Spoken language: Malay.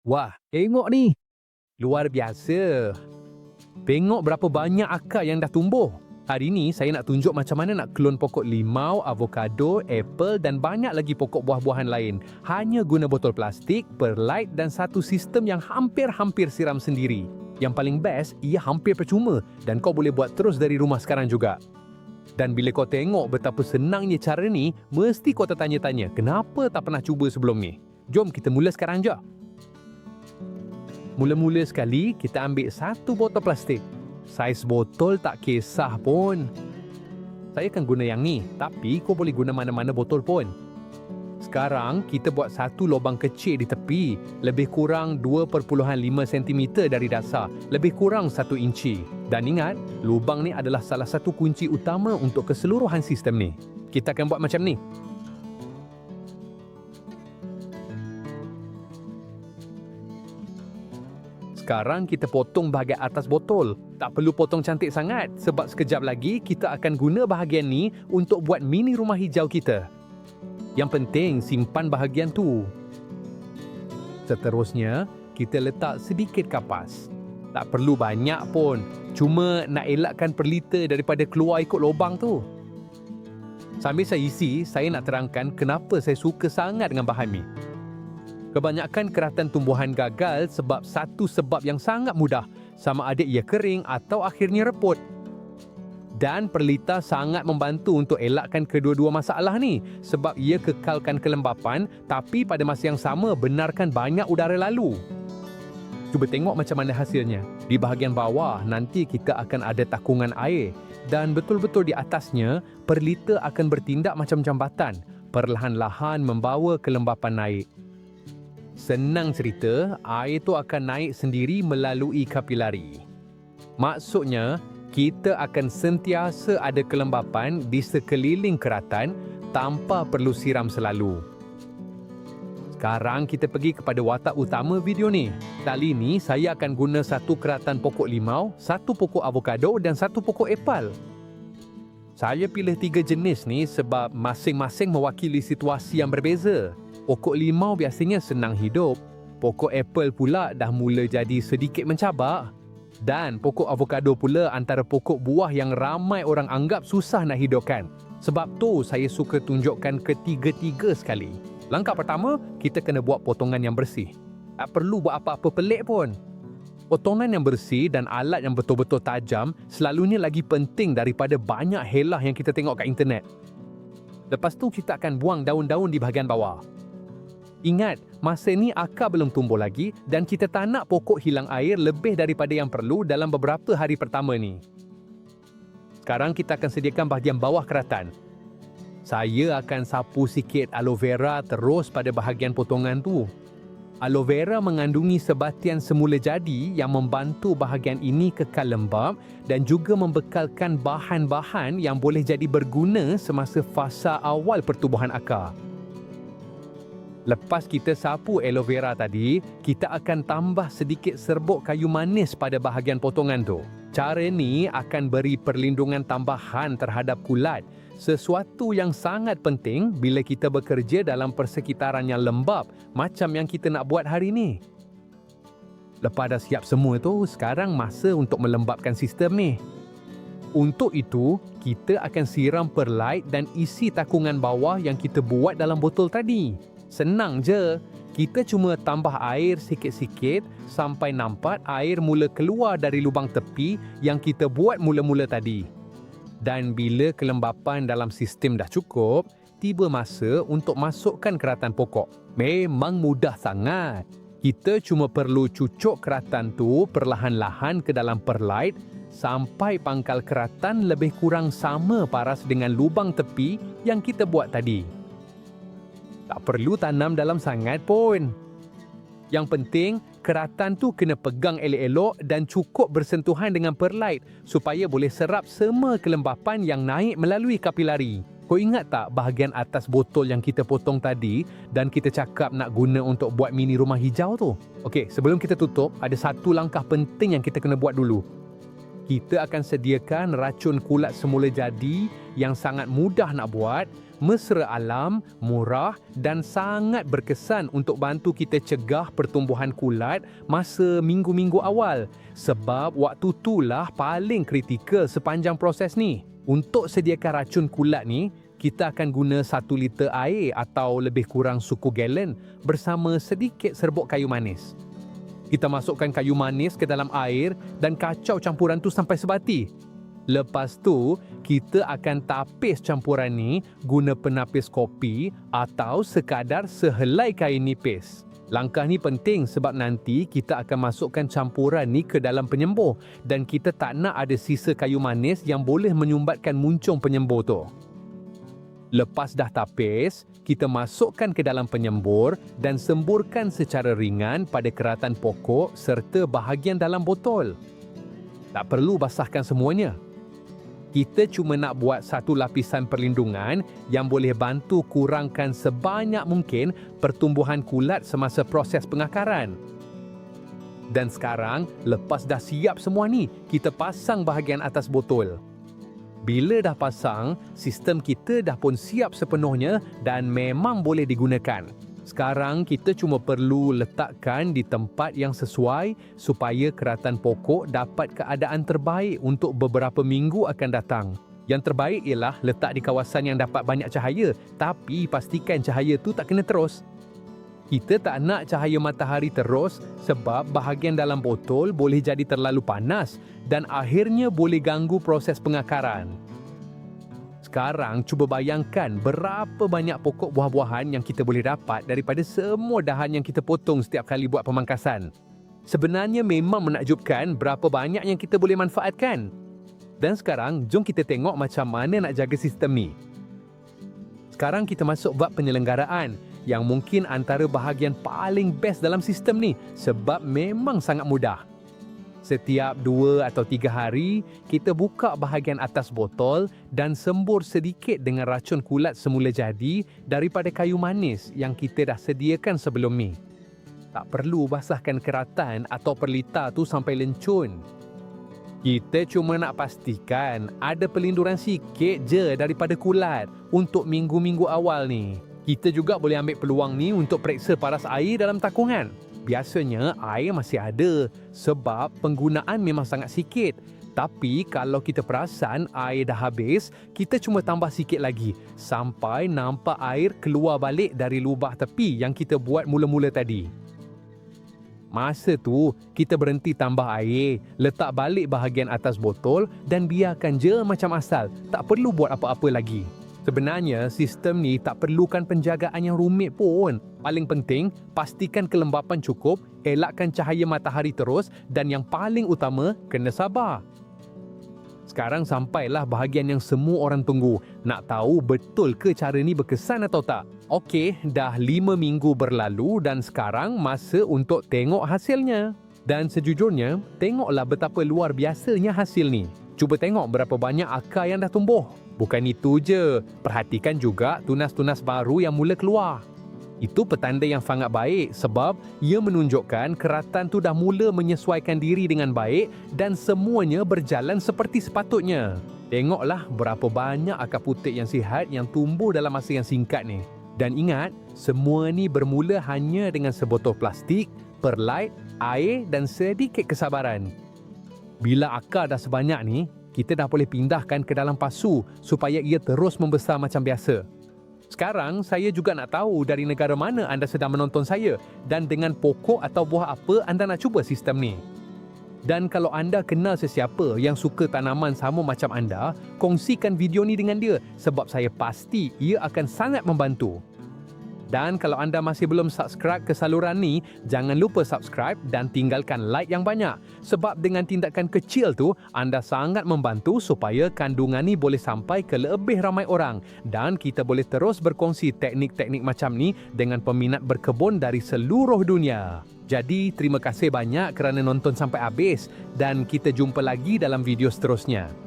Wah, tengok ni. Luar biasa. Tengok berapa banyak akar yang dah tumbuh. Hari ni saya nak tunjuk macam mana nak klon pokok limau, avokado, apple dan banyak lagi pokok buah-buahan lain. Hanya guna botol plastik, perlite dan satu sistem yang hampir-hampir siram sendiri. Yang paling best, ia hampir percuma dan kau boleh buat terus dari rumah sekarang juga. Dan bila kau tengok betapa senangnya cara ni, mesti kau tertanya-tanya, kenapa tak pernah cuba sebelum ni? Jom kita mula sekarang je. Mula-mula sekali, kita ambil satu botol plastik. Saiz botol tak kisah pun. Saya akan guna yang ni, tapi kau boleh guna mana-mana botol pun. Sekarang, kita buat satu lubang kecil di tepi, lebih kurang 2.5 cm dari dasar, lebih kurang 1 inci. Dan ingat, lubang ni adalah salah satu kunci utama untuk keseluruhan sistem ni. Kita akan buat macam ni. Sekarang kita potong bahagian atas botol. Tak perlu potong cantik sangat sebab sekejap lagi kita akan guna bahagian ni untuk buat mini rumah hijau kita. Yang penting simpan bahagian tu. Seterusnya, kita letak sedikit kapas. Tak perlu banyak pun. Cuma nak elakkan perlita daripada keluar ikut lubang tu. Sambil saya isi, saya nak terangkan kenapa saya suka sangat dengan bahan ni. Kebanyakan keratan tumbuhan gagal sebab satu sebab yang sangat mudah, sama ada ia kering atau akhirnya reput. Dan perlita sangat membantu untuk elakkan kedua-dua masalah ni sebab ia kekalkan kelembapan tapi pada masa yang sama benarkan banyak udara lalu. Cuba tengok macam mana hasilnya. Di bahagian bawah nanti kita akan ada takungan air dan betul-betul di atasnya perlita akan bertindak macam jambatan, perlahan-lahan membawa kelembapan naik. Senang cerita, air tu akan naik sendiri melalui kapilari. Maksudnya, kita akan sentiasa ada kelembapan di sekeliling keratan tanpa perlu siram selalu. Sekarang kita pergi kepada watak utama video ni. Kali ni saya akan guna satu keratan pokok limau, satu pokok avokado dan satu pokok apple. Saya pilih 3 jenis ni sebab masing-masing mewakili situasi yang berbeza. Pokok limau biasanya senang hidup. Pokok apple pula dah mula jadi sedikit mencabar. Dan pokok avokado pula antara pokok buah yang ramai orang anggap susah nak hidupkan. Sebab tu saya suka tunjukkan ketiga-tiga sekali. Langkah pertama, kita kena buat potongan yang bersih. Tak perlu buat apa-apa pelik pun. Potongan yang bersih dan alat yang betul-betul tajam selalunya lagi penting daripada banyak helah yang kita tengok kat internet. Lepas tu kita akan buang daun-daun di bahagian bawah. Ingat, masa ni akar belum tumbuh lagi dan kita tak nak pokok hilang air lebih daripada yang perlu dalam beberapa hari pertama ni. Sekarang kita akan sediakan bahagian bawah keratan. Saya akan sapu sikit aloe vera terus pada bahagian potongan tu. Aloe vera mengandungi sebatian semula jadi yang membantu bahagian ini kekal lembap dan juga membekalkan bahan-bahan yang boleh jadi berguna semasa fasa awal pertubuhan akar. Lepas kita sapu aloe vera tadi, kita akan tambah sedikit serbuk kayu manis pada bahagian potongan tu. Cara ni akan beri perlindungan tambahan terhadap kulat, sesuatu yang sangat penting bila kita bekerja dalam persekitaran yang lembap macam yang kita nak buat hari ni. Lepas dah siap semua tu, sekarang masa untuk melembapkan sistem ni. Untuk itu, kita akan siram perlite dan isi takungan bawah yang kita buat dalam botol tadi. Senang je, kita cuma tambah air sikit-sikit sampai nampak air mula keluar dari lubang tepi yang kita buat mula-mula tadi. Dan bila kelembapan dalam sistem dah cukup, tiba masa untuk masukkan keratan pokok. Memang mudah sangat. Kita cuma perlu cucuk keratan tu perlahan-lahan ke dalam perlite sampai pangkal keratan lebih kurang sama paras dengan lubang tepi yang kita buat tadi. Tak perlu tanam dalam sangat pun. Yang penting, keratan tu kena pegang elok-elok dan cukup bersentuhan dengan perlite supaya boleh serap semua kelembapan yang naik melalui kapilari. Kau ingat tak bahagian atas botol yang kita potong tadi dan kita cakap nak guna untuk buat mini rumah hijau tu? Okey, sebelum kita tutup, ada satu langkah penting yang kita kena buat dulu. kita akan sediakan racun kulat semula jadi yang sangat mudah nak buat, mesra alam, murah dan sangat berkesan untuk bantu kita cegah pertumbuhan kulat masa minggu-minggu awal. Sebab waktu itulah paling kritikal sepanjang proses ni. Untuk sediakan racun kulat ni, kita akan guna 1 liter air atau lebih kurang suku galen bersama sedikit serbuk kayu manis. Kita masukkan kayu manis ke dalam air dan kacau campuran tu sampai sebati. Lepas tu, kita akan tapis campuran ni guna penapis kopi atau sekadar sehelai kain nipis. Langkah ni penting sebab nanti kita akan masukkan campuran ni ke dalam penyembuh dan kita tak nak ada sisa kayu manis yang boleh menyumbatkan muncung penyembuh tu. Lepas dah tapis, kita masukkan ke dalam penyembur dan semburkan secara ringan pada keratan pokok serta bahagian dalam botol. Tak perlu basahkan semuanya. Kita cuma nak buat 1 lapisan perlindungan yang boleh bantu kurangkan sebanyak mungkin pertumbuhan kulat semasa proses pengakaran. Dan sekarang, lepas dah siap semua ni, kita pasang bahagian atas botol. Bila dah pasang, sistem kita dah pun siap sepenuhnya dan memang boleh digunakan. Sekarang kita cuma perlu letakkan di tempat yang sesuai supaya keratan pokok dapat keadaan terbaik untuk beberapa minggu akan datang. Yang terbaik ialah letak di kawasan yang dapat banyak cahaya, tapi pastikan cahaya tu tak kena terus. Kita tak nak cahaya matahari terus sebab bahagian dalam botol boleh jadi terlalu panas dan akhirnya boleh ganggu proses pengakaran. Sekarang cuba bayangkan berapa banyak pokok buah-buahan yang kita boleh dapat daripada semua dahan yang kita potong setiap kali buat pemangkasan. Sebenarnya memang menakjubkan berapa banyak yang kita boleh manfaatkan. Dan sekarang jom kita tengok macam mana nak jaga sistem ni. Sekarang kita masuk bab penyelenggaraan yang mungkin antara bahagian paling best dalam sistem ni sebab memang sangat mudah. Setiap 2 atau 3 hari, kita buka bahagian atas botol dan sembur sedikit dengan racun kulat semula jadi daripada kayu manis yang kita dah sediakan sebelum ni. Tak perlu basahkan keratan atau perlita tu sampai lencun. Kita cuma nak pastikan ada pelindungan sikit je daripada kulat untuk minggu-minggu awal ni. Kita juga boleh ambil peluang ni untuk periksa paras air dalam takungan. Biasanya air masih ada sebab penggunaan memang sangat sikit. Tapi kalau kita perasan air dah habis, kita cuma tambah sikit lagi sampai nampak air keluar balik dari lubang tepi yang kita buat mula-mula tadi. Masa tu, kita berhenti tambah air, letak balik bahagian atas botol dan biarkan je macam asal. Tak perlu buat apa-apa lagi. Sebenarnya, sistem ni tak perlukan penjagaan yang rumit pun. Paling penting, pastikan kelembapan cukup, elakkan cahaya matahari terus dan yang paling utama, kena sabar. Sekarang sampailah bahagian yang semua orang tunggu. Nak tahu betul ke cara ni berkesan atau tak? Okey, dah 5 minggu berlalu dan sekarang masa untuk tengok hasilnya. Dan sejujurnya, tengoklah betapa luar biasanya hasil ni. Cuba tengok berapa banyak akar yang dah tumbuh. Bukan itu je, perhatikan juga tunas-tunas baru yang mula keluar. Itu petanda yang sangat baik sebab ia menunjukkan keratan tu dah mula menyesuaikan diri dengan baik dan semuanya berjalan seperti sepatutnya. Tengoklah berapa banyak akar putik yang sihat yang tumbuh dalam masa yang singkat ni. Dan ingat, semua ni bermula hanya dengan sebotol plastik, perlite, air dan sedikit kesabaran. Bila akar dah sebanyak ni, kita dah boleh pindahkan ke dalam pasu supaya ia terus membesar macam biasa. Sekarang, saya juga nak tahu dari negara mana anda sedang menonton saya dan dengan pokok atau buah apa anda nak cuba sistem ni. Dan kalau anda kenal sesiapa yang suka tanaman sama macam anda, kongsikan video ni dengan dia sebab saya pasti ia akan sangat membantu. Dan kalau anda masih belum subscribe ke saluran ni, jangan lupa subscribe dan tinggalkan like yang banyak. Sebab dengan tindakan kecil tu, anda sangat membantu supaya kandungan ni boleh sampai ke lebih ramai orang. Dan kita boleh terus berkongsi teknik-teknik macam ni dengan peminat berkebun dari seluruh dunia. Jadi, terima kasih banyak kerana nonton sampai habis dan kita jumpa lagi dalam video seterusnya.